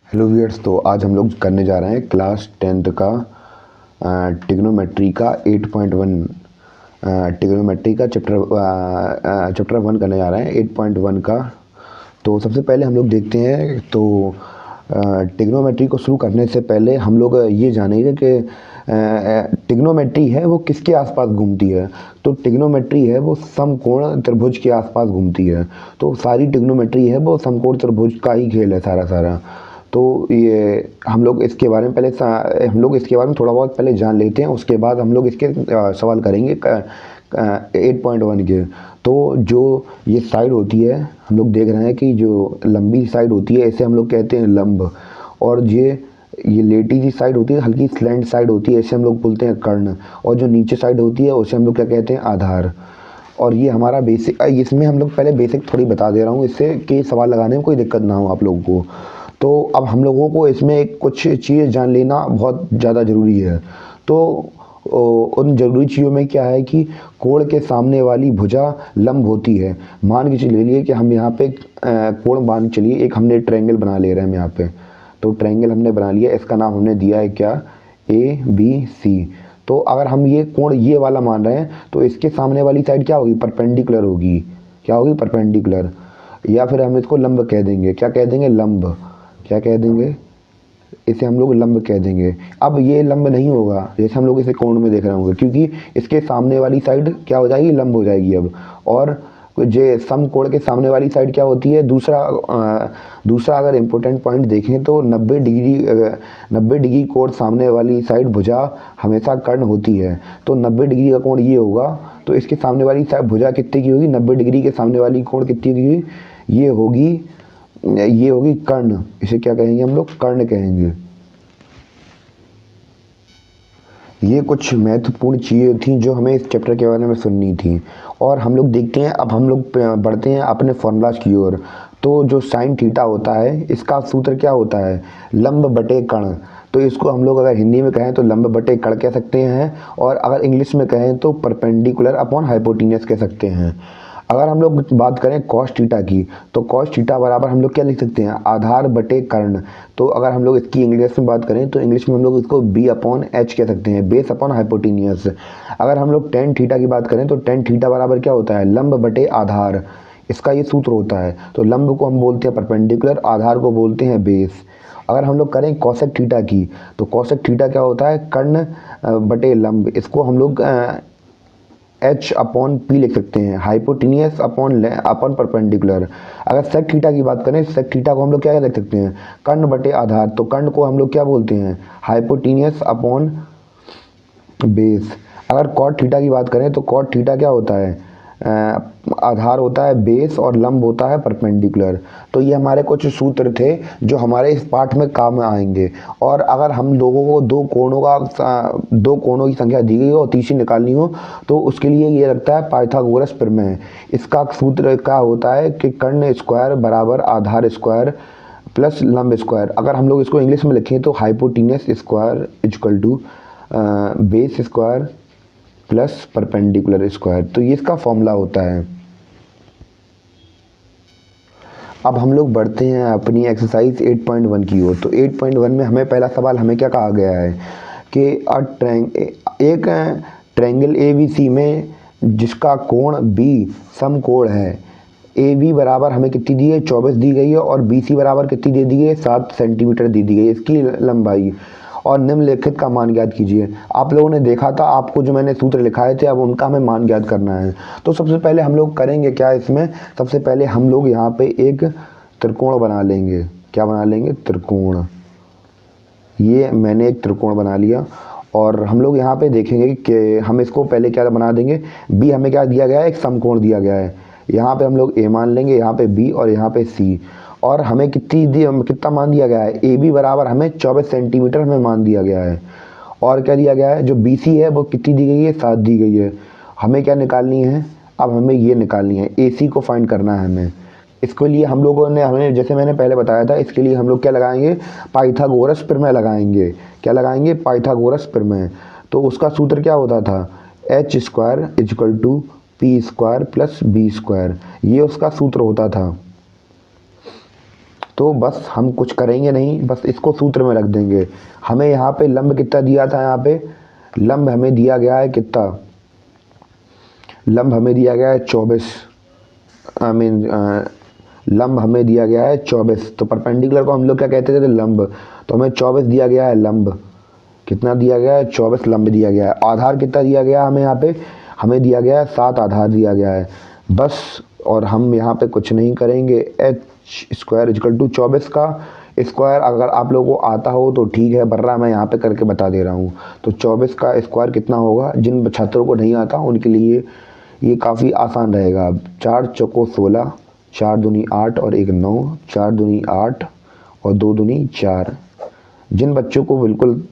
Hello viewers. तो आज हम लोग करने जा रहे हैं क्लास 10th का ट्रिग्नोमेट्री का 8.1 ट्रिग्नोमेट्री का चैप्टर 1 करने जा रहे हैं 8.1 का। तो सबसे पहले हम लोग देखते हैं। तो ट्रिग्नोमेट्री को शुरू करने से पहले हम लोग ये जानेंगे कि ट्रिग्नोमेट्री है वो किसके आसपास घूमती है। तो ट्रिग्नोमेट्री है वो समकोण त्रिभुज के आसपास घूमती है। तो सारी ट्रिग्नोमेट्री है वो समकोण त्रिभुज का ही खेल है सारा। तो ये हम लोग इसके बारे में थोड़ा बहुत पहले जान लेते हैं, उसके बाद हम लोग इसके सवाल करेंगे 8.1 के। तो जो ये साइड होती है हम लोग देख रहे हैं कि जो लंबी साइड होती है इसे हम लोग कहते हैं लंब, और ये लेटी सी साइड होती है, हल्की स्लैंट साइड होती है, इसे हम लोग बोलते हैं कर्ण, और जो नीचे साइड होती है उसे हम लोग क्या कहते हैं आधार। और ये हमारा बेसिक, इसमें हम लोग पहले बेसिक थोड़ी बता दे रहा हूँ इससे कि सवाल लगाने में कोई दिक्कत ना हो आप लोगों को। तो अब हम लोगों को इसमें कुछ चीज़ जान लेना बहुत ज़्यादा ज़रूरी है। तो उन ज़रूरी चीज़ों में क्या है कि कोण के सामने वाली भुजा लंब होती है। मान के चलिए कि हम यहाँ पे कोण मान के चलिए एक हमने ट्रायंगल बना ले रहे हैं हम यहाँ पे। तो ट्रायंगल हमने बना लिया, इसका नाम हमने दिया है क्या, ABC। तो अगर हम ये कोण ये वाला मान रहे हैं तो इसके सामने वाली साइड क्या होगी, परपेंडिकुलर होगी। क्या होगी, परपेंडिकुलर, या फिर हम इसको लंब कह देंगे। क्या कह देंगे, लंब। क्या कह देंगे, इसे हम लोग लंब कह देंगे। अब ये लंब नहीं होगा जैसे हम लोग इसे कोण में देख रहे होंगे, क्योंकि इसके सामने वाली साइड क्या हो जाएगी, लंब हो जाएगी अब। और जे समकोण के सामने वाली साइड क्या होती है, दूसरा अगर इम्पोर्टेंट पॉइंट देखें तो 90 डिग्री कोण सामने वाली साइड भुजा हमेशा कर्ण होती है। तो 90 डिग्री का कोण ये होगा, तो इसके सामने वाली साइड भुजा कितने की होगी, 90 डिग्री के सामने वाली कोण कितनी की, ये होगी कर्ण। इसे क्या कहेंगे हम लोग, कर्ण कहेंगे। ये कुछ महत्वपूर्ण चीज़ें थी जो हमें इस चैप्टर के बारे में सुननी थी। और हम लोग देखते हैं, अब हम लोग बढ़ते हैं अपने फॉर्मूलाज की ओर। तो जो साइन थीटा होता है इसका सूत्र क्या होता है, लंब बटे कर्ण। तो इसको हम लोग अगर हिंदी में कहें तो लंब बटे कर्ण कह सकते हैं, और अगर इंग्लिश में कहें तो परपेंडिकुलर अपॉन हाइपोटेन्यूस कह सकते हैं। अगर हम लोग बात करें कॉस थीटा की, तो कॉस थीटा बराबर हम लोग क्या लिख सकते हैं, आधार बटे कर्ण। तो अगर हम लोग इसकी इंग्लिश में बात करें तो इंग्लिश में हम लोग इसको B/H कह सकते हैं, बेस अपॉन हाइपोटेन्यूस। अगर हम लोग टेन थीटा की बात करें तो टेन थीटा बराबर क्या होता है, लंब बटे आधार। इसका ये सूत्र होता है। तो लंब को हम बोलते हैं परपेंडिकुलर, आधार को बोलते हैं बेस। अगर हम लोग करें कॉसेक थीटा की, तो कॉसेक थीटा क्या होता है, कर्ण बटे लंब। इसको हम लोग H/P लिख सकते हैं, हाइपोटेन्यूस अपॉन परपेंडिकुलर। अगर सेक थीटा की बात करें, सेक थीटा को हम लोग क्या लिख सकते हैं, कर्ण बटे आधार। तो कर्ण को हम लोग क्या बोलते हैं, हाइपोटेन्यूस अपॉन बेस। अगर कॉट थीटा की बात करें तो कॉट थीटा क्या होता है, आधार होता है बेस और लंब होता है परपेंडिकुलर। तो ये हमारे कुछ सूत्र थे जो हमारे इस पाठ में काम आएंगे। और अगर हम लोगों को दो कोणों की संख्या दी गई हो और तीसरी निकालनी हो तो उसके लिए ये लगता है पाइथागोरस प्रमेय। इसका सूत्र क्या होता है कि कर्ण स्क्वायर बराबर आधार स्क्वायर प्लस लंब स्क्वायर। अगर हम लोग इसको इंग्लिश में लिखें तो hypotenuse square equal to base square plus perpendicular square. तो ये इसका फॉर्मूला होता है। अब हम लोग बढ़ते हैं अपनी एक्सरसाइज 8.1 की ओर। तो 8.1 में हमें पहला सवाल हमें क्या कहा गया है कि एक ट्रायंगल ABC में जिसका कोण B समकोण है। AB बराबर हमें कितनी दी है, 24 दी गई है, और BC बराबर कितनी दे दी गई है, 7 सेंटीमीटर दी गई है इसकी लंबाई। और निम्नलिखित का मान ज्ञात कीजिए। आप लोगों ने देखा था आपको जो मैंने सूत्र लिखाए थे, अब उनका हमें मान ज्ञात करना है। तो सबसे पहले हम लोग करेंगे क्या, इसमें सबसे पहले हम लोग यहाँ पे एक त्रिकोण बना लेंगे। क्या बना लेंगे, त्रिकोण। ये मैंने एक त्रिकोण बना लिया, और हम लोग यहाँ पे देखेंगे कि हम इसको पहले क्या बना देंगे, B हमें क्या दिया गया है, एक समकोण दिया गया है। यहाँ पे हम लोग A मान लेंगे, यहाँ पे B और यहाँ पे C। और हमें कितना मान दिया गया है, AB बराबर हमें 24 सेंटीमीटर हमें मान दिया गया है। और क्या दिया गया है, जो BC है वो कितनी दी गई है, 7 दी गई है। हमें क्या निकालनी है, अब हमें ये निकालनी है, AC को फाइंड करना है हमें। इसके लिए हम लोगों ने हमें जैसे मैंने पहले बताया था, इसके लिए हम लोग क्या लगाएंगे, पाइथागोरस प्रमेय लगाएंगे। क्या लगाएंगे, पाइथागोरस प्रमेय। तो उसका सूत्र क्या होता था, H square equal to P² plus B²। ये उसका सूत्र होता था। तो बस हम कुछ करेंगे नहीं, बस इसको सूत्र में रख देंगे। हमें यहाँ पे लंब कितना दिया था, यहाँ पे लंब हमें दिया गया है कितना, लंब हमें दिया गया है 24, आई मीन लंब हमें दिया गया है 24। तो परपेंडिकुलर को हम लोग क्या कहते थे, लंब। तो हमें 24 दिया गया है लंब, कितना दिया गया है 24 लंब दिया गया है। आधार कितना दिया गया हमें यहाँ पे, हमें दिया गया है 7 आधार दिया गया है बस। और हम यहाँ पे कुछ नहीं करेंगे, एच स्क्वायर इक्वल टू 24 का स्क्वायर, अगर आप लोगों को आता हो तो ठीक है, वरना मैं यहाँ पे करके बता दे रहा हूँ। तो 24 का स्क्वायर कितना होगा, जिन छात्रों को नहीं आता उनके लिए ये काफ़ी आसान रहेगा। 4 चौको 16, 4 दूनी 8 और 1 9, 4 दूनी 8 और 2 दूनी 4। जिन बच्चों को बिल्कुल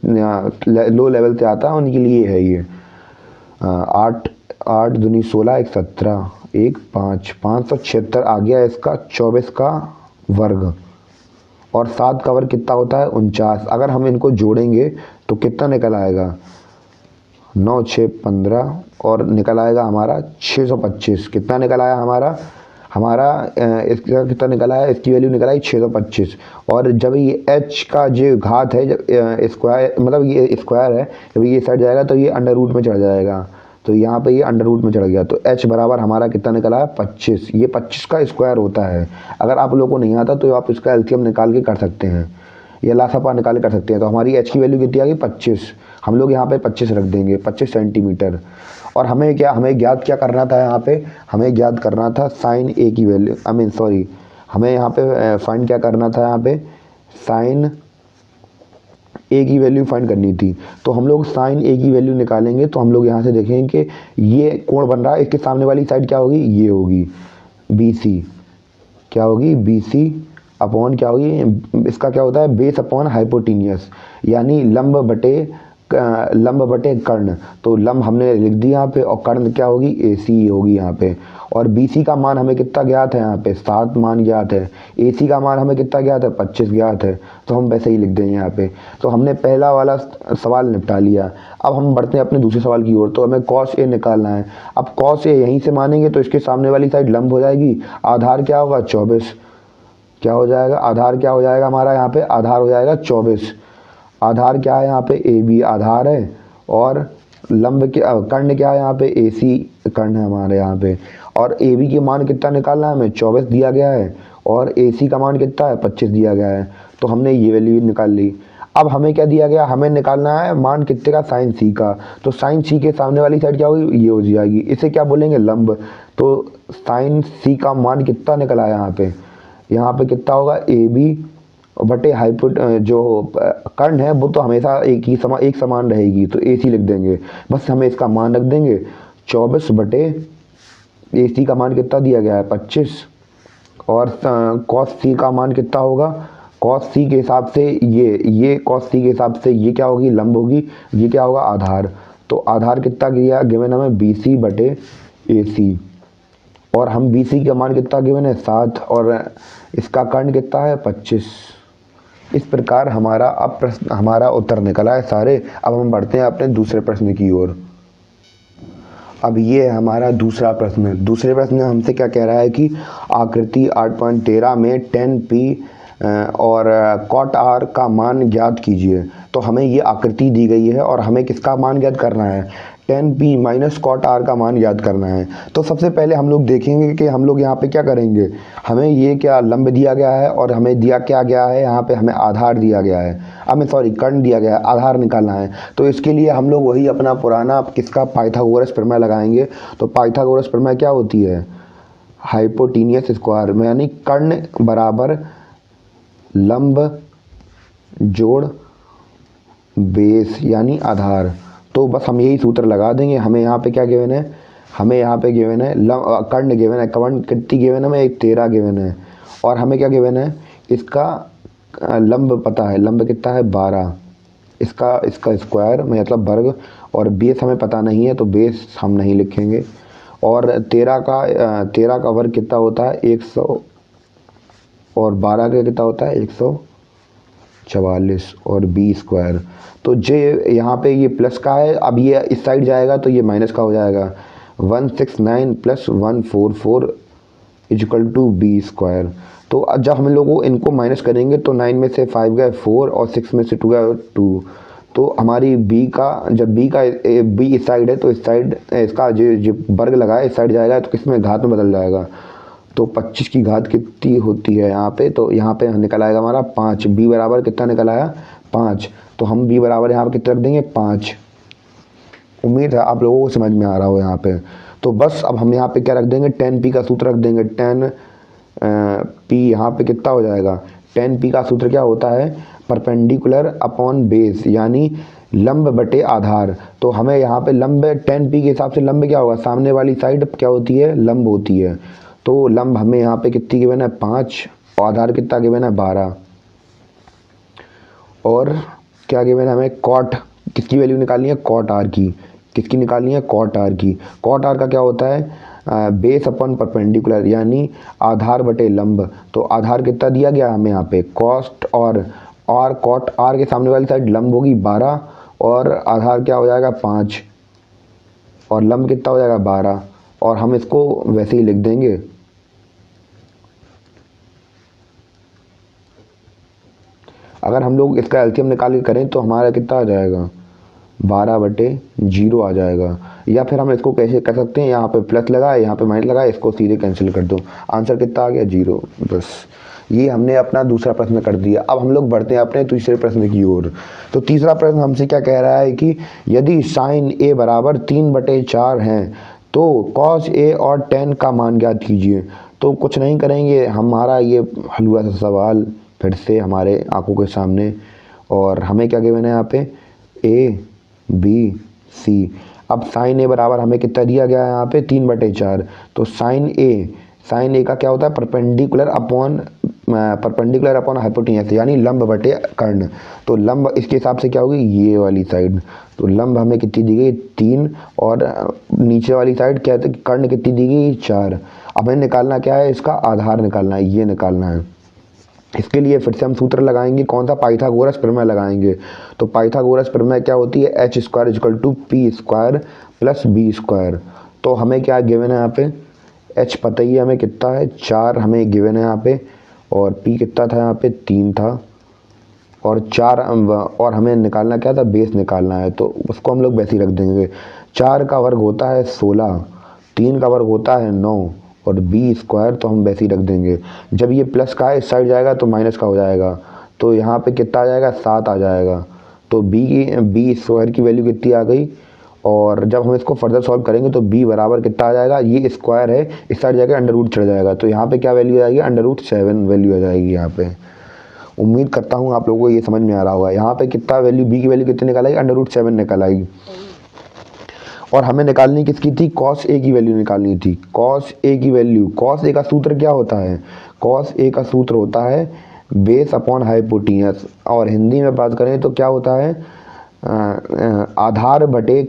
लो लेवल से आता है उनके लिए है ये। 8 दूनी 16, 1 17, 1 5, 576 आ गया इसका 24 का वर्ग। और 7 का वर्ग कितना होता है 49। अगर हम इनको जोड़ेंगे तो कितना निकल आएगा, 9 6 15 और निकल आएगा हमारा 625। कितना निकल आया हमारा इसका कितना निकला है, इसकी वैल्यू निकल आई 625। और जब ये h का जो घात है, जब स्क्वायर मतलब ये स्क्वायर है, जब ये साइड जाएगा तो ये अंडर रूट में चढ़ जाएगा। तो यहाँ पे ये अंडर रूट में चढ़ गया, तो h बराबर हमारा कितना निकला है 25। ये 25 का स्क्वायर होता है। अगर आप लोगों को नहीं आता तो आप इसका एलसीएम निकाल के कर सकते हैं, या लासापा निकाल के कर सकते हैं। तो हमारी h की वैल्यू कितनी आ गई 25। हम लोग यहाँ पे 25 रख देंगे, 25 सेंटीमीटर। और हमें ज्ञात क्या करना था, यहाँ पे हमें ज्ञात करना था साइन ए की वैल्यू, आई मीन सॉरी, हमें यहाँ पे फाइंड क्या करना था, यहाँ पे साइन ए की वैल्यू फाइंड करनी थी। तो हम लोग साइन ए की वैल्यू निकालेंगे तो हम लोग यहाँ से देखेंगे कि ये कोण बन रहा है, इसके सामने वाली साइड क्या होगी, ये होगी बी सी, क्या होगी बी सी अपॉन क्या होगी, इसका क्या होता है बेस अपॉन हाइपोटीनियस, यानी लंब बटे कर्ण। तो लंब हमने लिख दिया यहाँ पे, और कर्ण क्या होगी ए सी होगी यहाँ पे। और बी सी का मान हमें कितना ज्ञात है, यहाँ पे 7 मान ज्ञात है। ए सी का मान हमें कितना ज्ञात है 25 ज्ञात है। तो हम वैसे ही लिख देंगे यहाँ पे। तो हमने पहला वाला सवाल निपटा लिया। अब हम बढ़ते हैं अपने दूसरे सवाल की ओर। तो हमें कॉस ए निकालना है। अब कॉस ए यहीं से मानेंगे तो इसके सामने वाली साइड लंब हो जाएगी। आधार क्या होगा 24, क्या हो जाएगा आधार, क्या हो जाएगा हमारा यहाँ पे आधार हो जाएगा 24। आधार क्या है यहाँ पे ए बी आधार है, और लंब के कर्ण क्या है यहाँ पे ए सी कर्ण है हमारे यहाँ पे। और ए बी के मान कितना निकालना है हमें 24 दिया गया है, और ए सी का मान कितना है 25 दिया गया है। तो हमने ये वैल्यू निकाल ली। अब हमें क्या दिया गया, हमें निकालना है मान कितने का साइन सी का। तो साइन सी के सामने वाली साइड क्या होगी, ये हो जाएगी। इसे क्या बोलेंगे लंब। तो साइन सी का मान कितना निकला है यहाँ पे कितना होगा ए बी बटे जो कर्ण है वो तो हमेशा एक समान रहेगी, तो ए सी लिख देंगे। बस हमें इसका मान रख देंगे 24 बटे ए सी का मान कितना दिया गया है 25। और कॉस सी का मान कितना होगा, कॉस सी के हिसाब से ये कॉस सी के हिसाब से ये क्या होगी लंब होगी, ये क्या होगा आधार। तो आधार कितना गया गिवन हमें बी सी बटे ए सी। और हम बी सी का मान कितना गिवन है 7, और इसका कर्ण कितना है 25। इस प्रकार हमारा उत्तर निकला है सारे। अब हम बढ़ते हैं अपने दूसरे प्रश्न की ओर। अब ये है हमारा दूसरा प्रश्न। दूसरे प्रश्न में हमसे क्या कह रहा है कि आकृति 8.13 में tan p और cot r का मान ज्ञात कीजिए। तो हमें ये आकृति दी गई है और हमें किसका मान ज्ञात करना है, tan p minus cot r का मान ज्ञात करना है। तो सबसे पहले हम लोग देखेंगे कि हम लोग यहाँ पे क्या करेंगे। हमें ये क्या लंब दिया गया है, और हमें दिया क्या गया है, यहाँ पे हमें आधार दिया गया है, हमें सॉरी कर्ण दिया गया है, आधार निकालना है। तो इसके लिए हम लोग वही अपना पुराना किसका पाइथागोरस प्रमेय लगाएंगे। तो पाइथागोरस प्रमेय क्या होती है, हाइपोटीनियस स्क्वायर में, यानी कर्ण बराबर लंब जोड़ बेस यानी आधार। तो बस हम यही सूत्र लगा देंगे। हमें यहाँ पे क्या गिवन है, हमें यहाँ पे गिवन है कर्ण गिवन है, कर्ण कितनी गिवन है, हमें 13 गिवन है। और हमें क्या गिवन है, इसका लंब पता है, लंब कितना है 12, इसका स्क्वायर मतलब वर्ग। और बेस हमें पता नहीं है तो बेस हम नहीं लिखेंगे। और 13 का वर्ग कितना होता है 100, और 12 का कितना होता है 144, और बी स्क्वायर। तो जे यहाँ पे ये प्लस का है, अब ये इस साइड जाएगा तो ये माइनस का हो जाएगा। 169 + 144 इक्वल टू बी स्क्वायर। तो जब हम लोग इनको माइनस करेंगे तो 9 में से 5 गए 4 और 6 में से 2 गए 2। तो हमारी बी का जब बी इस साइड है तो इस साइड इसका जो वर्ग लगा है इस साइड जाएगा तो किसमें घात में बदल जाएगा। तो 25 की घात कितनी होती है यहाँ पे, तो यहाँ पे निकल आएगा हमारा 5। बी बराबर कितना निकल आया 5। तो हम बी बराबर यहाँ पे कितना रख देंगे 5। उम्मीद है आप लोगों को समझ में आ रहा हो यहाँ पे। तो बस अब हम यहाँ पे क्या रख देंगे 10p का सूत्र रख देंगे। 10p यहाँ पे कितना हो जाएगा 10p का सूत्र क्या होता है परपेंडिकुलर अपॉन बेस यानी लंब बटे आधार। तो हमें यहाँ पे लंब 10p के हिसाब से लंब क्या होगा सामने वाली साइड क्या होती है लंब होती है। तो लंब हमें यहाँ पे कितनी गिवन है 5 और आधार कितना गिवन है 12। और क्या गिवन है हमें कॉट किसकी वैल्यू निकालनी है कॉट आर की। किसकी निकालनी है कॉट आर की। कॉट आर का क्या होता है बेस अपॉन परपेंडिकुलर यानी आधार बटे लंब। तो आधार कितना दिया गया हमें यहाँ पे कॉस्ट और कॉट आर के सामने वाली साइड लंब होगी 12 और आधार क्या हो जाएगा 5 और लंब कितना हो जाएगा 12 और हम इसको वैसे ही लिख देंगे। अगर हम लोग इसका एलसीएम निकाल के करें तो हमारा कितना आ जाएगा 12/0 आ जाएगा। या फिर हम इसको कैसे कर सकते हैं यहाँ पे प्लस लगाए यहाँ पे माइनस लगाए इसको सीधे कैंसिल कर दो आंसर कितना आ गया 0। बस ये हमने अपना दूसरा प्रश्न कर दिया। अब हम लोग बढ़ते हैं अपने तीसरे प्रश्न की ओर। तो तीसरा प्रश्न हमसे क्या कह रहा है कि यदि साइन ए बराबर 3/4 हैं तो कॉस ए और tan का मान ज्ञात कीजिए। तो कुछ नहीं करेंगे हमारा ये हलवा सा सवाल फिर से हमारे आंखों के सामने और हमें क्या गिवन है यहाँ पे ए बी सी। अब साइन ए बराबर हमें कितना दिया गया है यहाँ पे 3/4। तो साइन ए का क्या होता है परपेंडिकुलर अपॉन हाइपोटेन्यूस यानी लंब बटे कर्ण। तो लंब इसके हिसाब से क्या होगी ये वाली साइड। तो लंब हमें कितनी दी गई 3 और नीचे वाली साइड क्या है कर्ण कितनी दी गई 4। अब हमें निकालना क्या है इसका आधार निकालना है ये निकालना है। इसके लिए फिर से हम सूत्र लगाएंगे कौन सा पाइथागोरस प्रमेय लगाएंगे। तो पाइथागोरस प्रमेय क्या होती है h² = p² + b²। तो हमें क्या गिवन है यहाँ पे h पता ही है हमें कितना है 4 हमें गिवन है यहाँ पे और p कितना था यहाँ पे 3 था और 4 और हमें निकालना क्या था बेस निकालना है। तो उसको हम लोग वैसे ही रख देंगे 4 का वर्ग होता है 16 3 का वर्ग होता है 9 और b² तो हम वैसे ही रख देंगे। जब ये प्लस का है इस साइड जाएगा तो माइनस का हो जाएगा। तो यहाँ पे कितना आ जाएगा 7 आ जाएगा। तो b² की वैल्यू कितनी आ गई और जब हम इसको फर्दर सॉल्व करेंगे तो b बराबर कितना आ जाएगा ये स्क्वायर है इस साइड जाएगा अंडर चढ़ जाएगा। तो यहाँ पे क्या वैल्यू आ जाएगी √7 वैल्यू आ जाएगी यहाँ पे। उम्मीद करता हूँ आप लोगों को ये समझ में आ रहा होगा। यहाँ पे कितना वैल्यू b की वैल्यू कितनी निकल आएगी √7 निकल आएगी। और हमें निकालनी किसकी थी कॉस ए की वैल्यू निकालनी थी। कॉस ए की वैल्यू कॉस ए का सूत्र क्या होता है कॉस ए का सूत्र होता है बेस अपॉन हाइपोटेन्यूस और हिंदी में बात करें तो क्या होता है आधार बटे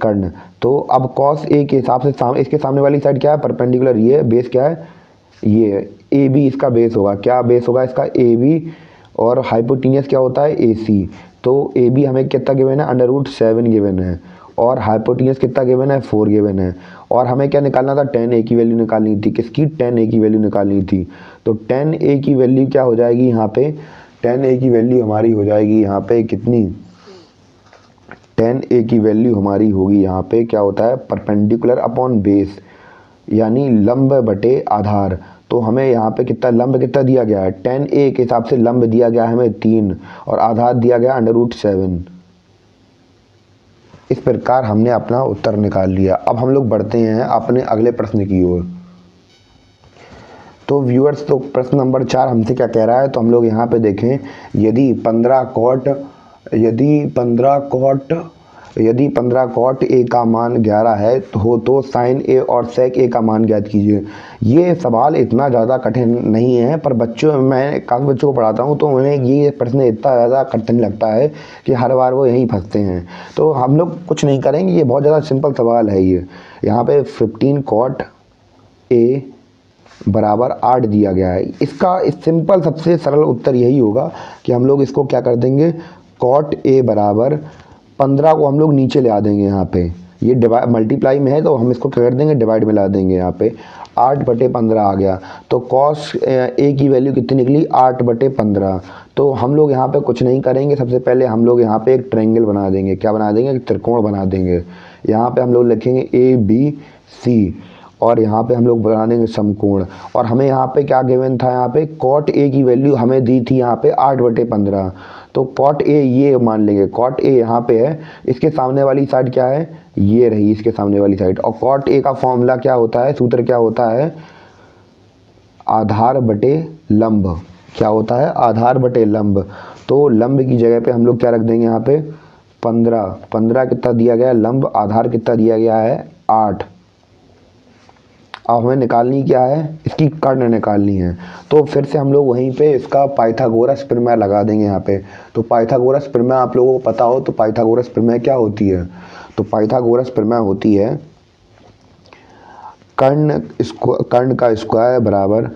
कर्ण। तो अब कॉस ए के हिसाब से इसके सामने वाली साइड क्या है परपेंडिकुलर ये बेस क्या है ये ए बी इसका बेस होगा। क्या बेस होगा इसका ए बी और हाइपोटेन्यूस क्या होता है ए सी। तो ए बी हमें कितना गिवन है √7 गिवन है और हाइपोटेन्यूस कितना गिवन है 4 गिवन है। और हमें क्या निकालना था tan a की वैल्यू निकालनी थी। किसकी tan a की वैल्यू निकालनी थी। तो tan a की वैल्यू क्या हो जाएगी यहाँ पे tan a की वैल्यू हमारी हो जाएगी यहाँ पे कितनी tan a की वैल्यू हमारी होगी यहाँ पे क्या होता है परपेंडिकुलर अपॉन बेस यानी लंब बटे आधार। तो हमें यहाँ पे कितना लंब कितना दिया गया है tan a के हिसाब से लंब दिया गया है हमें 3 और आधार दिया गया √7। इस प्रकार हमने अपना उत्तर निकाल लिया। अब हम लोग बढ़ते हैं अपने अगले प्रश्न की ओर। तो व्यूअर्स तो प्रश्न नंबर 4 हमसे क्या कह रहा है तो हम लोग यहाँ पे देखें यदि 15 कॉट ए का मान 11 है तो साइन ए और सेक ए का मान ज्ञात कीजिए। ये सवाल इतना ज़्यादा कठिन नहीं है पर मैं काफ़ी बच्चों को पढ़ाता हूँ तो उन्हें ये प्रश्न इतना ज़्यादा कठिन लगता है कि हर बार वो यहीं फंसते हैं। तो हम लोग कुछ नहीं करेंगे ये बहुत ज़्यादा सिंपल सवाल है ये। यहाँ पे 15 कॉट ए बराबर 8 दिया गया है। इसका सिंपल सबसे सरल उत्तर यही होगा कि हम लोग इसको क्या कर देंगे कॉट ए बराबर 15 को हम लोग नीचे ले आ देंगे। यहाँ पे ये डिवाइड मल्टीप्लाई में है तो हम इसको क्या कर देंगे डिवाइड में ला देंगे। यहाँ पे 8/15 आ गया। तो कॉस ए की वैल्यू कितनी निकली 8/15। तो हम लोग यहाँ पे कुछ नहीं करेंगे, सबसे पहले हम लोग यहाँ पे एक ट्रायंगल बना देंगे। क्या बना देंगे? एक त्रिकोण बना देंगे। यहाँ पे हम लोग लिखेंगे ABC और यहाँ पे हम लोग बना देंगे समकोण। और हमें यहाँ पे क्या गिवन था, यहाँ पे कॉट ए की वैल्यू हमें दी थी यहाँ पे 8/15। तो कॉट ए ये मान लेंगे, कॉट ए यहाँ पे है, इसके सामने वाली साइड क्या है, ये रही इसके सामने वाली साइड। और कॉट ए का फॉर्मूला क्या होता है, सूत्र क्या होता है, आधार बटे लंब। क्या होता है? आधार बटे लंब। तो लंब की जगह पे हम लोग क्या रख देंगे यहाँ पे 15 कितना दिया गया है लंब, आधार कितना दिया गया है 8। अब हमें निकालनी क्या है, इसकी कर्ण निकालनी है। तो फिर से हम लोग वहीं पे इसका पाइथागोरस प्रमेय लगा देंगे यहाँ पे। तो पाइथागोरस प्रमेय आप लोगों को पता हो तो पाइथागोरस प्रमेय क्या होती है? तो पाइथागोरस प्रमेय होती है कर्ण का स्क्वायर बराबर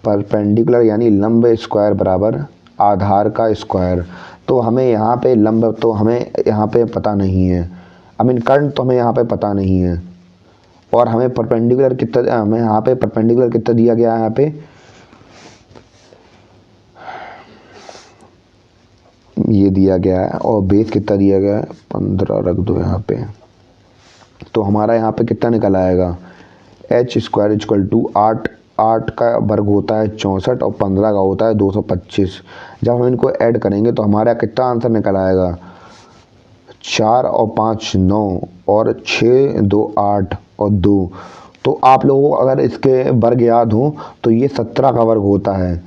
परपेंडिकुलर यानी लंब स्क्वायर बराबर आधार का स्क्वायर। तो हमें यहाँ पे लंब तो हमें यहाँ पे पता नहीं है, आई मीन कर्ण तो हमें यहाँ पे पता नहीं है। और हमें परपेंडिकुलर कितना, हमें यहाँ पे परपेंडिकुलर कितना दिया गया है, यहाँ पे ये दिया गया है। और बेस कितना दिया गया है 15 रख दो यहाँ पे। तो हमारा यहाँ पे कितना निकल आएगा h² = 8 का वर्ग होता है 64 और 15 का होता है 225। जब हम इनको ऐड करेंगे तो हमारा कितना आंसर निकल आएगा 4 और 5 9 और 6 2 8 और 2। तो आप लोगों को अगर इसके वर्ग याद हो तो ये 17 का वर्ग होता है।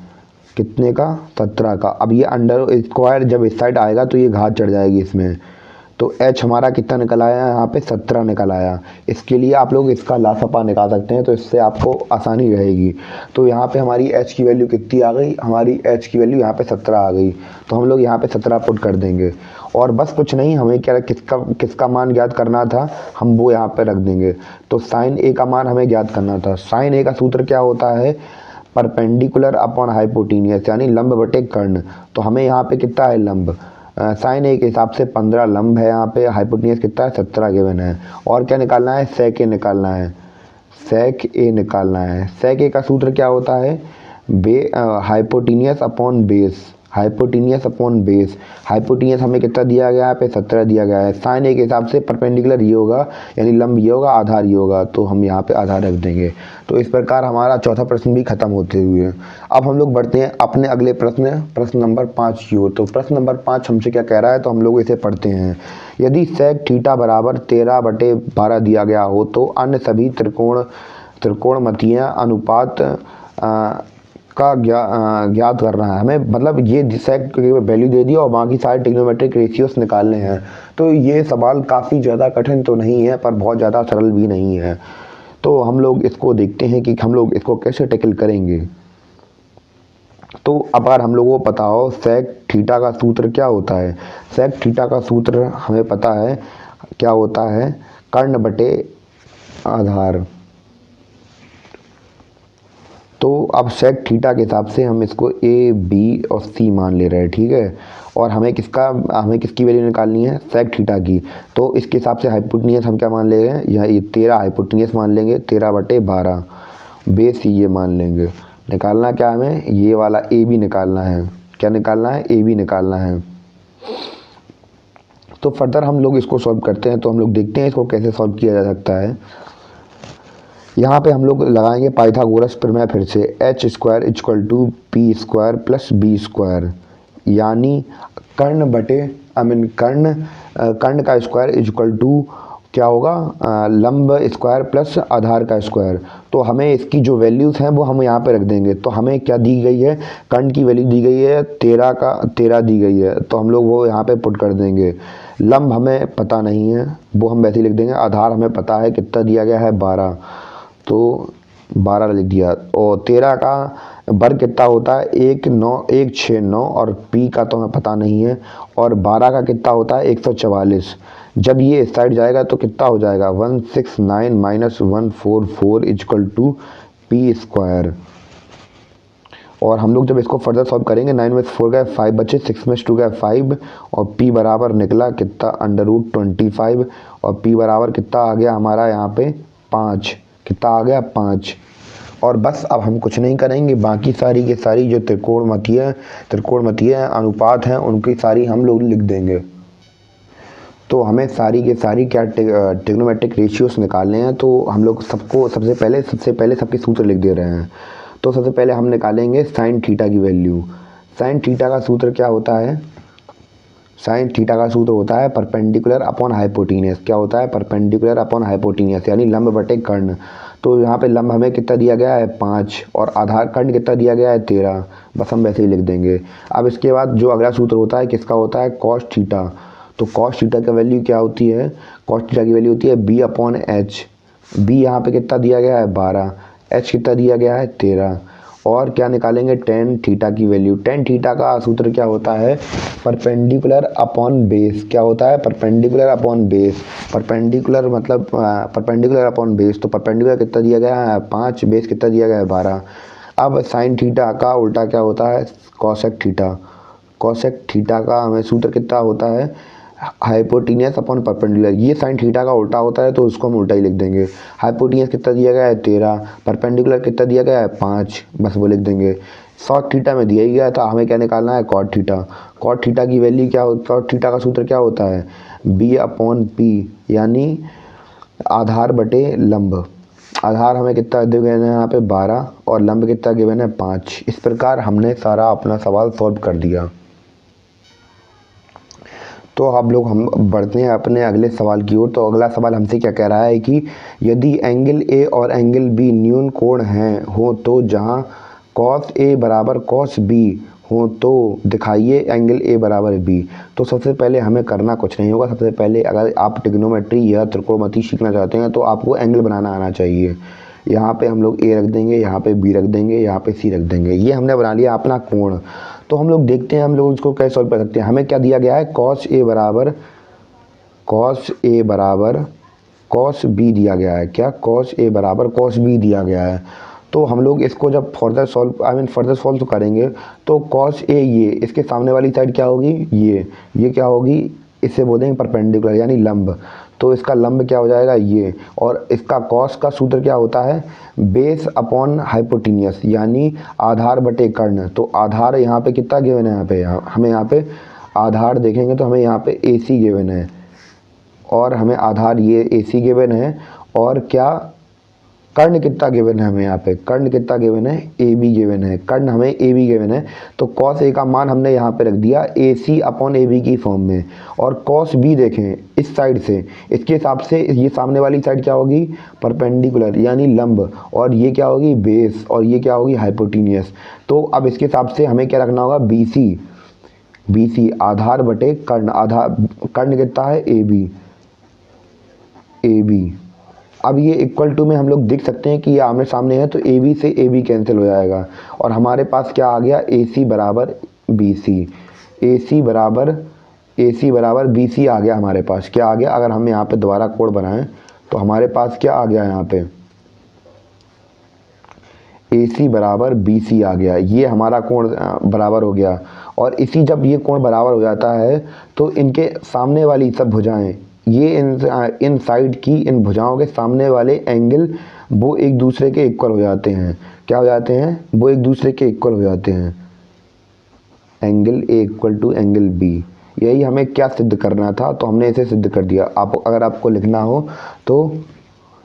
कितने का? 17 का। अब ये अंडर स्क्वायर जब इस साइड आएगा तो ये घात चढ़ जाएगी इसमें। तो h हमारा कितना निकल आया यहाँ पे 17 निकल आया। इसके लिए आप लोग इसका लासपा निकाल सकते हैं, तो इससे आपको आसानी रहेगी। तो यहाँ पे हमारी h की वैल्यू कितनी आ गई, हमारी h की वैल्यू यहाँ पे 17 आ गई। तो हम लोग यहाँ पे 17 पुट कर देंगे। और बस कुछ नहीं, हमें क्या किसका मान ज्ञात करना था, हम वो यहाँ पे रख देंगे। तो साइन ए का मान हमें ज्ञात करना था। साइन ए का सूत्र क्या होता है, परपेंडिकुलर अपॉन हाइपोटेनियस यानी लंब बटे कर्ण। तो हमें यहाँ पे कितना है लंब, साइन ए के हिसाब से 15 लंब है, यहाँ पे हाइपोटेनियस कितना है 17 गिवन है। और क्या निकालना है, सेक ए निकालना है, सेक ए निकालना है। सेक ए का सूत्र क्या होता है, hypotenuse upon base, hypotenuse upon base. Hypotenuse हमें कितना दिया गया है, पे 17 दिया गया है। साइन ए के हिसाब से परपेंडिकुलर ये होगा यानी लंब ये होगा, आधार ये होगा। तो हम यहाँ पे आधार रख देंगे। तो इस प्रकार हमारा चौथा प्रश्न भी खत्म होते हुए। अब हम लोग बढ़ते हैं अपने अगले प्रश्न नंबर 5 की ओर। तो प्रश्न नंबर 5 हमसे क्या कह रहा है, तो हम लोग इसे पढ़ते हैं। यदि सेक थीटा बराबर 13/12 दिया गया हो तो अन्य सभी त्रिकोणमितीय अनुपात का ज्ञात करना है हमें। मतलब ये सेक की वैल्यू दे दी और बाकी सारे ट्रिग्नोमेट्रिक रेशियोस निकालने हैं। तो ये सवाल काफ़ी ज़्यादा कठिन तो नहीं है पर बहुत ज़्यादा सरल भी नहीं है। तो हम लोग इसको देखते हैं कि हम लोग इसको कैसे टैकल करेंगे। तो अगर हम लोगों को पता हो सेक थीटा का सूत्र क्या होता है, सेक थीटा का सूत्र हमें पता है क्या होता है, कर्ण बटे आधार। तो अब सेक थीटा के हिसाब से हम इसको ए बी और सी मान ले रहे हैं, ठीक है। और हमें किसकी वैल्यू निकालनी है, सेक थीटा की। तो इसके हिसाब से हाइपोटेनियस हम क्या मान ले रहे हैं, ये 13 हाइपोटेनियस मान लेंगे, 13/12 बेस ये मान लेंगे। निकालना क्या हमें, ये वाला ए बी निकालना है। क्या निकालना है, ए बी निकालना है। तो फर्दर हम लोग इसको सॉल्व करते हैं। तो हम लोग देखते हैं इसको कैसे सॉल्व किया जा सकता है। यहाँ पे हम लोग लगाएंगे पाइथागोरस प्रमेय फिर से, h² = p² + b², यानी कर्ण बटे कर्ण का स्क्वायर इक्वल टू क्या होगा, लंब स्क्वायर प्लस आधार का स्क्वायर। तो हमें इसकी जो वैल्यूज़ हैं वो हम यहाँ पे रख देंगे। तो हमें क्या दी गई है, कर्ण की वैल्यू दी गई है 13 दी गई है। तो हम लोग वो यहाँ पे पुट कर देंगे। लंब हमें पता नहीं है, वो हम वैसे ही लिख देंगे। आधार हमें पता है कितना दिया गया है 12, तो 12 लिख दिया। और 13 का वर्ग कितना होता है 169 और p का तो हमें पता नहीं है। और 12 का कितना होता है 144। जब ये इस साइड जाएगा तो कितना हो जाएगा 169 - 144 = p²। और हम लोग जब इसको फर्दर सॉल्व करेंगे 9 में 4 गए 5 बचे, 6 में 2 गए 5 और p बराबर निकला कितना √25 और p बराबर कितना आ गया हमारा यहाँ पे 5। कितना आ गया 5। और बस अब हम कुछ नहीं करेंगे, बाकी सारी की सारी जो त्रिकोणमितीय अनुपात हैं उनकी सारी हम लोग लिख देंगे। तो हमें सारी के सारी क्या ट्रिग्नोमेट्रिक रेशियोस निकालने हैं, तो हम लोग सबसे पहले सबके सूत्र लिख दे रहे हैं। तो सबसे पहले हम निकालेंगे साइन थीटा की वैल्यू। साइन थीटा का सूत्र क्या होता है? साइन थीटा का सूत्र होता है परपेंडिकुलर अपॉन हाइपोटेनियस। क्या होता है? परपेंडिकुलर अपॉन हाइपोटेनियस, यानी लंब बटे कर्ण। तो यहाँ पे लंब हमें कितना दिया गया है 5 और आधार कर्ण कितना दिया गया है 13। बस हम वैसे ही लिख देंगे। अब इसके बाद जो अगला सूत्र होता है किसका होता है? Cos theta. तो कॉस थीटा की वैल्यू क्या होती है? कॉस थीटा की वैल्यू होती है बी अपॉन एच। बी यहाँ पे कितना दिया गया है 12, एच कितना दिया गया है 13। और क्या निकालेंगे? टेन थीटा की वैल्यू। टेन थीटा का सूत्र क्या होता है? Perpendicular upon base. क्या होता है? Perpendicular upon base. परपेंडिकुलर मतलब परपेंडिकुलर अपॉन बेस। तो परपेंडिकुलर कितना दिया गया है 5, बेस कितना दिया गया है 12। अब साइन थीटा का उल्टा क्या होता है? Cosec theta. कॉसेक थीटा का हमें सूत्र कितना होता है? Hypotenuse upon perpendicular. ये साइन थीटा का उल्टा होता है तो उसको हम उल्टा ही लिख देंगे। हाइपोटेनियस कितना दिया गया है 13, परपेंडिकुलर कितना दिया गया है 5, बस वो लिख देंगे। सॉट थीटा में दिया ही गया था, हमें क्या निकालना है? Cot theta. कॉट थीटा की वैल्यू क्या होती है? कॉट थीटा का सूत्र क्या होता है? बी अपॉन पी, यानी आधार बटे लंब। आधार हमें कितना गिवन है यहाँ पे 12 और लंब कितना गिवन है 5। इस प्रकार हमने सारा अपना सवाल सॉल्व कर दिया। तो अब लोग हम बढ़ते हैं अपने अगले सवाल की ओर। तो अगला सवाल हमसे क्या कह रहा है कि यदि एंगल ए और एंगल बी न्यून कोण हैं हो तो जहां कॉस ए बराबर कॉस बी हो तो दिखाइए एंगल ए बराबर बी। तो सबसे पहले हमें करना कुछ नहीं होगा। सबसे पहले अगर आप ट्रिग्नोमेट्री या त्रिकोणमिति सीखना चाहते हैं तो आपको एंगल बनाना आना चाहिए। यहाँ पे हम लोग ए रख देंगे, यहाँ पे बी रख देंगे, यहाँ पे सी रख देंगे। ये हमने बना लिया अपना कोण। तो हम लोग देखते हैं हम लोग इसको कैसे सॉल्व कर सकते हैं। हमें क्या दिया गया है? कॉस ए बराबर कॉस बी दिया गया है। क्या? कॉस ए बराबर कॉस बी दिया गया है। तो हम लोग इसको जब फर्दर सॉल्व करेंगे तो कॉस ए, ये इसके सामने वाली साइड क्या होगी? ये क्या होगी? इसे बोलेंगे परपेंडिकुलर यानी लंब। तो इसका लंब क्या हो जाएगा? ये। और इसका कॉस का सूत्र क्या होता है? बेस अपॉन हाइपोटेनियस, यानी आधार बटे कर्ण। तो आधार यहाँ पे कितना गिवन है? हमें यहाँ पे आधार देखेंगे तो हमें यहाँ पे ए सी गिवन है और हमें आधार ये ए सी गिवन है। और क्या कर्ण कितना गिवन है? हमें यहाँ पे कर्ण कितना गिवन है? ए बी गिवन है। कर्ण हमें ए बी गिवन है। तो कॉस ए का मान हमने यहाँ पे रख दिया ए सी अपॉन ए बी की फॉर्म में। और कॉस बी देखें इस साइड से, इसके हिसाब से ये सामने वाली साइड क्या होगी? परपेंडिकुलर यानी लंब। और ये क्या होगी? बेस। और ये क्या होगी? हाइपोटेनियस। तो अब इसके हिसाब से हमें क्या रखना होगा? बी सी आधार बटे कर्ण। आधार कर्ण कितना है? A B. अब ये इक्वल टू में हम लोग देख सकते हैं कि ये आमने सामने है तो ए बी से ए बी कैंसिल हो जाएगा और हमारे पास क्या आ गया? ए सी बराबर बी सी। ए सी बराबर बी सी आ गया हमारे पास। क्या आ गया? अगर हम यहाँ पे दोबारा कोड बनाएं तो हमारे पास क्या आ गया? यहाँ पे ए सी बराबर बी सी आ गया। ये हमारा कोण बराबर हो गया। और इसी जब ये कोण बराबर हो जाता है तो इनके सामने वाली सब भुजाएं, ये इन साइड की इन भुजाओं के सामने वाले एंगल वो एक दूसरे के इक्वल हो जाते हैं। क्या हो जाते हैं? वो एक दूसरे के इक्वल हो जाते हैं। Angle A equal to angle B. यही हमें क्या सिद्ध करना था, तो हमने इसे सिद्ध कर दिया। आप अगर आपको लिखना हो तो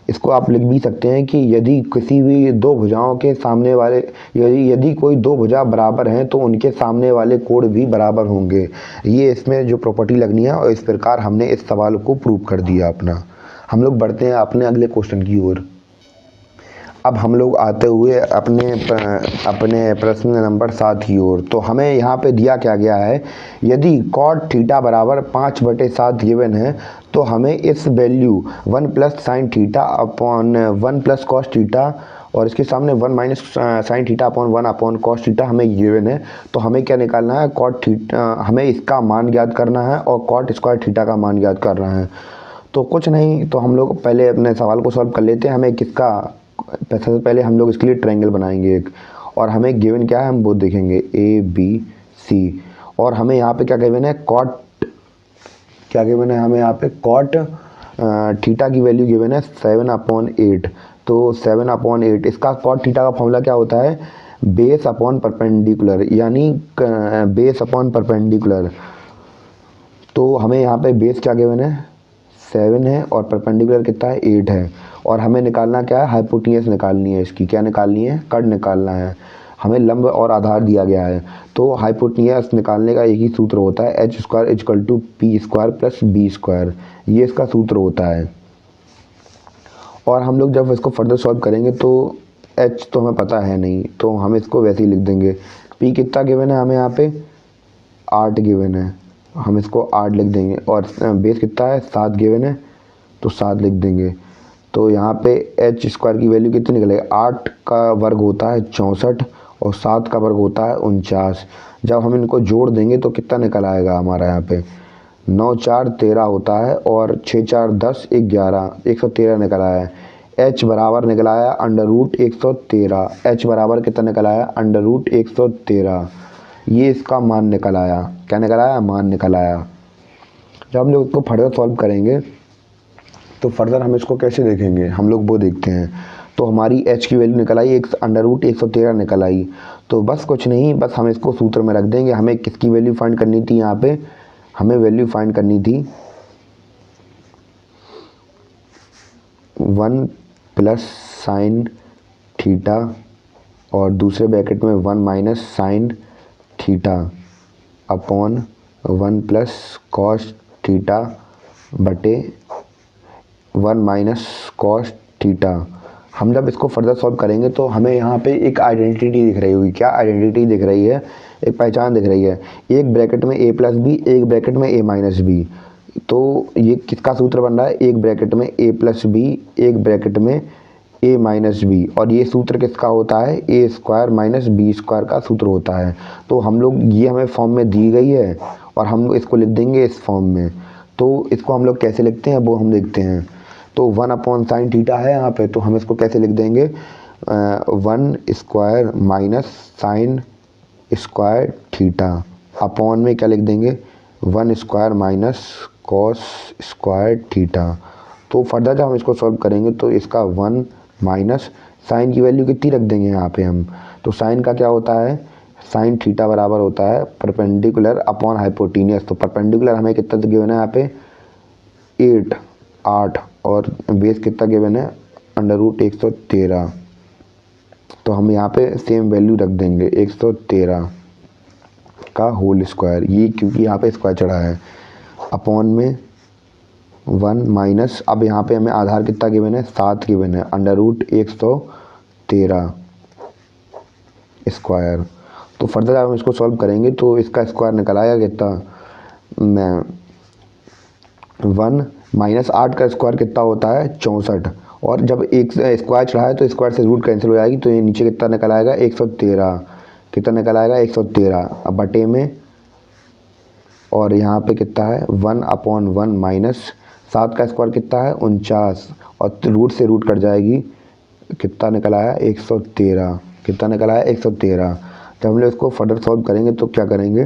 इसको आप लिख भी सकते हैं कि यदि किसी भी दो भुजाओं के सामने वाले यदि कोई दो भुजा बराबर हैं तो उनके सामने वाले कोण भी बराबर होंगे। ये इसमें जो प्रॉपर्टी लगनी है और इस प्रकार हमने इस सवाल को प्रूव कर दिया अपना। हम लोग बढ़ते हैं अपने अगले क्वेश्चन की ओर। अब हम लोग आते हुए अपने प्रश्न नंबर 7 की ओर। तो हमें यहाँ पे दिया क्या गया है? यदि कॉट थीटा बराबर 5/7 गिवन है तो हमें इस value 1 plus sine theta upon 1 plus cos theta और इसके सामने 1 minus sine theta upon 1 upon cos theta हमें गिवन है। तो हमें क्या निकालना है? कॉट थीटा, हमें इसका मान ज्ञात करना है और कॉट स्क्वायर थीटा का मान ज्ञात करना है। तो कुछ नहीं, तो हम लोग पहले अपने सवाल को सॉल्व कर लेते हैं। हमें किसका? सबसे पहले हम लोग इसके लिए ट्रायंगल बनाएंगे एक, और हमें गिवन क्या है हम वो देखेंगे ए बी सी। और हमें यहाँ पे क्या गिवन है? कॉट, क्या गिवन है हमें यहाँ पे? कॉट थीटा की वैल्यू गिवन है 7/8। तो 7/8। इसका कॉट थीटा का फॉर्मूला क्या होता है, बेस अपॉन परपेंडिकुलर, यानी बेस अपॉन परपेंडिकुलर। तो हमें यहाँ पे बेस क्या गिवन है, 7 है, और परपेंडिकुलर कितना है, 8 है। और हमें निकालना क्या है, हाइपोटेन्यूज निकालनी है, इसकी क्या निकालनी है, कर्ण निकालना है। हमें लंब और आधार दिया गया है, तो हाइपोटेन्यूज निकालने का एक ही सूत्र होता है, h² = p² + b²। ये इसका सूत्र होता है। और हम लोग जब इसको फर्दर सॉल्व करेंगे तो h तो हमें पता है नहीं, तो हम इसको वैसे ही लिख देंगे। p कितना गिवन है हमें यहाँ पे, 8 गिवन है, हम इसको 8 लिख देंगे। और बेस कितना है, 7 गिवन है, तो 7 लिख देंगे। तो यहाँ पे h² की वैल्यू कितनी निकलेगी, 8 का वर्ग होता है 64 और 7 का वर्ग होता है 49। जब हम इनको जोड़ देंगे तो कितना निकल आएगा हमारा, यहाँ पे 9 4 13 होता है, और 6 4 10 11, 113 निकल आया है। h बराबर निकल आया √113। h बराबर कितना निकल आया, √113। ये इसका मान निकल आया, क्या निकल आया, मान निकल आया। जब हम लोग इसको फर्दर सॉल्व करेंगे तो फर्दर हम इसको कैसे देखेंगे, हम लोग वो देखते हैं। तो हमारी h की वैल्यू निकल आई, √113 निकल आई। तो बस कुछ नहीं, बस हम इसको सूत्र में रख देंगे। हमें किसकी वैल्यू फाइंड करनी थी, यहाँ पे हमें वैल्यू फाइंड करनी थी 1 + sin थीटा, और दूसरे ब्रैकेट में 1 - sin theta upon 1 + cos theta बटे 1 - cos थीटा। हम जब इसको फर्दर सॉल्व करेंगे तो हमें यहाँ पे एक आइडेंटिटी दिख रही होगी। क्या आइडेंटिटी दिख रही है, एक पहचान दिख रही है। एक ब्रैकेट में a + b, एक ब्रैकेट में a - b। तो ये किसका सूत्र बन रहा है, एक ब्रैकेट में a + b, एक ब्रैकेट में a - b। और ये सूत्र किसका होता है, a² - b² का सूत्र होता है। तो हम लोग, ये हमें फॉर्म में दी गई है और हम इसको लिख देंगे इस फॉर्म में। तो इसको हम लोग कैसे लिखते हैं वो हम देखते हैं। तो 1/sin थीटा है यहाँ पे, तो हम इसको कैसे लिख देंगे, 1² - sin² थीटा अपॉन में क्या लिख देंगे, 1² - cos² थीटा। तो फर्दर जब हम इसको सॉल्व करेंगे तो इसका 1 माइनस साइन की वैल्यू कितनी रख देंगे यहाँ पे हम। तो साइन का क्या होता है, साइन थीटा बराबर होता है परपेंडिकुलर अपॉन हाइपोटेन्यूज। तो परपेंडिकुलर हमें कितना गिवन है यहाँ पे, 8, और बेस कितना गिवन है, √113। तो हम यहाँ पे सेम वैल्यू रख देंगे 113 का होल स्क्वायर, ये क्योंकि यहाँ पे स्क्वायर चढ़ा है, अपॉन में 1 माइनस, अब यहाँ पे हमें आधार कितना गिवन है, 7 गिवन है, √113 स्क्वायर। तो फर्दर हम इसको सॉल्व करेंगे तो इसका स्क्वायर निकल आएगा कितना, 1 माइनस 8 का स्क्वायर कितना होता है, 64। और जब एक स्क्वायर चढ़ा है तो स्क्वायर से रूट कैंसिल हो जाएगी, तो ये नीचे कितना निकल आएगा, 113। कितना निकल आएगा, 113। अब बटे में, और यहाँ पे कितना है 1/1 माइनस 7 का स्क्वायर कितना है, 49, और रूट से रूट कट जाएगी, कितना निकल आया, 113। कितना निकल आया, 113। जब हम लोग इसको फर्दर सॉल्व करेंगे तो क्या करेंगे,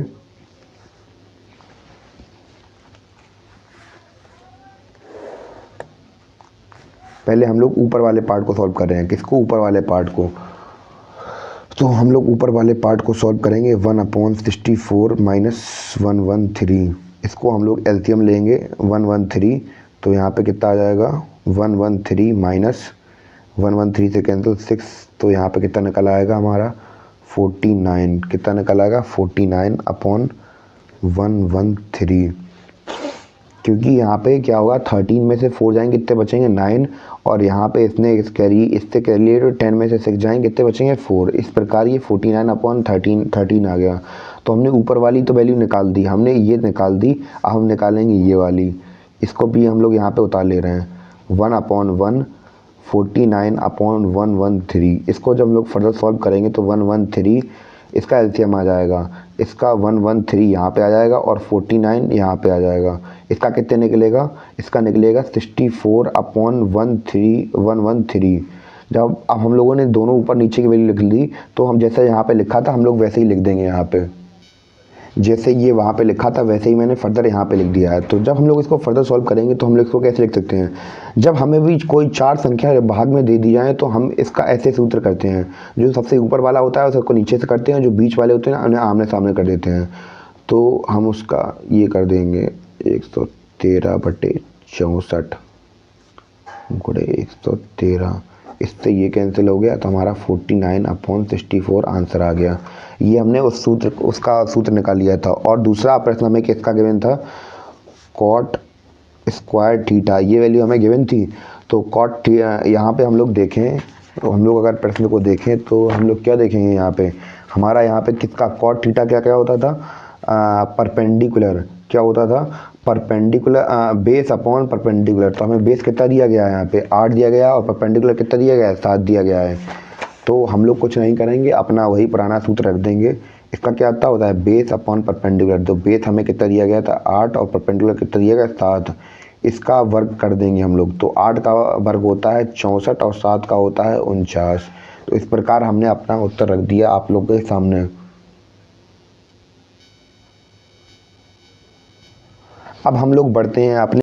पहले हम लोग ऊपर वाले पार्ट को सॉल्व कर रहे हैं। किसको, ऊपर वाले पार्ट को। तो हम लोग ऊपर वाले पार्ट को सॉल्व करेंगे, 1/64 - 113। इसको हम लोग एलसीएम लेंगे, 113। तो यहाँ पे कितना आ जाएगा, 113 माइनस 113 से कैंसिल 6, तो यहाँ पे कितना निकल आएगा हमारा, 49। कितना निकल आएगा, 49/113। क्योंकि यहाँ पे क्या होगा, 13 में से 4 जाएंगे, कितने बचेंगे, 9। और यहाँ पे इसने इससे कैरी लिए तो 10 में से 6 जाएंगे, कितने बचेंगे, 4। इस प्रकार ये 49/13 आ गया। तो हमने ऊपर वाली तो वैल्यू निकाल दी, हमने ये निकाल दी। अब हम निकालेंगे ये वाली, इसको भी हम लोग यहाँ पे उतार ले रहे हैं, 1/1 49/113। इसको जब हम लोग फर्दर सॉल्व करेंगे तो 113, इसका एलसीएम आ जाएगा, इसका 113 यहाँ पे आ जाएगा और 49 यहाँ पे आ जाएगा। इसका कितने निकलेगा, इसका निकलेगा 64/113। जब अब हम लोगों ने दोनों ऊपर नीचे की वैल्यू लिख ली, तो हम जैसे यहाँ पे लिखा था हम लोग वैसे ही लिख देंगे यहाँ पे। जैसे ये वहाँ पे लिखा था वैसे ही मैंने फर्दर यहाँ पे लिख दिया है। तो जब हम लोग इसको फर्दर सॉल्व करेंगे तो हम लोग इसको कैसे लिख सकते हैं, जब हमें भी कोई 4 संख्या भाग में दे दी जाए तो हम इसका ऐसे सूत्र करते हैं, जो सबसे ऊपर वाला होता है उसको नीचे से करते हैं, जो बीच वाले होते हैं उन्हें आमने सामने कर देते हैं। तो हम उसका ये कर देंगे 113/64 गुणे 113, इससे ये कैंसिल हो गया तो हमारा 49/64 आंसर आ गया। ये हमने उसका सूत्र निकाल लिया था। और दूसरा प्रश्न हमें किसका गिवन था, कॉट स्क्वायर थीटा, ये वैल्यू हमें गिवन थी। तो कॉट यहाँ पे हम लोग देखें, तो हम लोग अगर प्रश्न को देखें तो हम लोग क्या देखेंगे, यहाँ पे हमारा यहाँ पे किसका कॉट थीटा क्या क्या होता था, परपेंडिकुलर, क्या होता था, परपेंडिकुलर बेस अपॉन परपेंडिकुलर। तो हमें बेस कितना दिया गया है, यहाँ पे 8 दिया गया और परपेंडिकुलर कितना दिया गया है, 7 दिया गया है। तो हम लोग कुछ नहीं करेंगे, अपना वही पुराना सूत्र रख देंगे। इसका क्या आता होता है, बेस अपॉन परपेंडिकुलर। तो बेस हमें कितना दिया गया था 8 और परपेंडिकुलर कितना दिया गया 7, इसका वर्ग कर देंगे हम लोग। तो 8 का वर्ग होता है 64 और 7 का होता है 49। तो इस प्रकार हमने अपना उत्तर रख दिया आप लोग के सामने। अब हम लोग बढ़ते हैं अपने